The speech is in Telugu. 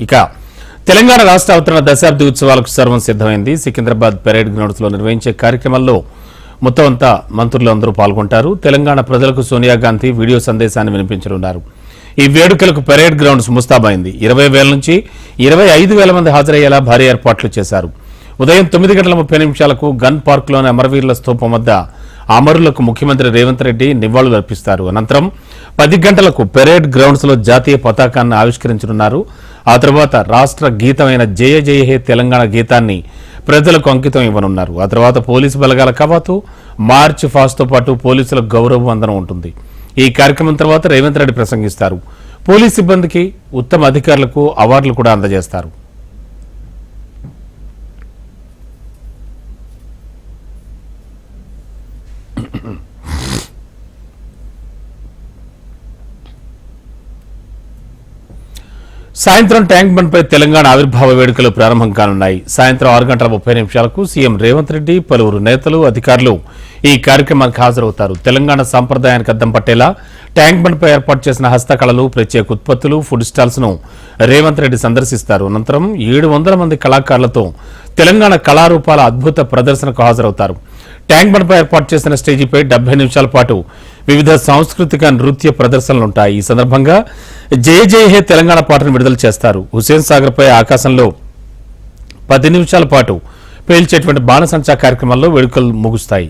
ఇక తెలంగాణ రాష్ట్ర అవతరణ దశాబ్ది ఉత్సవాలకు సర్వం సిద్ధమైంది. సికింద్రాబాద్ పెరేడ్ గ్రౌండ్స్ లో నిర్వహించే కార్యక్రమంలో మొత్తం అంతా మంత్రులు అందరూ పాల్గొంటారు. తెలంగాణ ప్రజలకు సోనియా గాంధీ వీడియో సందేశాన్ని వినిపించనున్నారు. ఈ వేడుకలకు పెరేడ్ గ్రౌండ్స్ ముస్తాబైంది. 20,000 నుంచి 25,000 మంది హాజరయ్యేలా భారీ ఏర్పాట్లు చేశారు. ఉదయం 9:30 గన్ పార్క్ లోని అమరవీరుల స్తూపం వద్ద అమరులకు ముఖ్యమంత్రి రేవంత్ రెడ్డి నివాళులు అర్పిస్తారు. అనంతరం 10 గంటలకు పెరేడ్ గ్రౌండ్స్ లో జాతీయ పతాకాన్ని ఆవిష్కరించనున్నారు. ఆ తర్వాత రాష్ట్ర గీతమైన జయ జయ హే తెలంగాణ గీతాన్ని ప్రజలకు అంకితం ఇవ్వనున్నారు. ఆ తర్వాత పోలీసు బలగాల కవాతు, మార్చ్ ఫాస్ట్ తో పాటు పోలీసుల గౌరవ వందనం ఉంటుంది. ఈ కార్యక్రమం తర్వాత రేవంత్ రెడ్డి ప్రసంగిస్తారు. పోలీస్ సిబ్బందికి, ఉత్తమ అధికారులకు అవార్డులు కూడా అందజేస్తారు. సాయంత్రం ట్యాంక్ బండ్ పై తెలంగాణ ఆవిర్భావ వేడుకలు ప్రారంభం కానున్నాయి. సాయంత్రం 6:30 సీఎం రేవంత్ రెడ్డి, పలువురు నేతలు, అధికారులు ఈ కార్యక్రమానికి హాజరవుతారు. తెలంగాణ సంప్రదాయానికి అద్దం పట్టేలా ట్యాంక్ బండ్ పై ఏర్పాటు చేసిన హస్తకళలు, ప్రత్యేక ఉత్పత్తులు, ఫుడ్ స్టాల్స్ ను రేవంత్ రెడ్డి సందర్శిస్తారు. అనంతరం 700 మంది కళాకారులతో తెలంగాణ కళారూపాల అద్భుత ప్రదర్శనకు హాజరవుతారు. ట్యాంక్ బండ్ పై ఏర్పాటు చేసిన స్టేజీపై 70 నిమిషాల పాటు వివిధ సాంస్కృతిక నృత్య ప్రదర్శనలుంటాయి. ఈ సందర్భంగా జయ జయ హే తెలంగాణ పాటను విడుదల చేస్తారు. హుస్సేన్ సాగర్ పై ఆకాశంలో 10 నిమిషాల పాటు పేల్చేటువంటి బాణసంచా కార్యక్రమాల్లో వేడుకలు ముగుస్తాయి.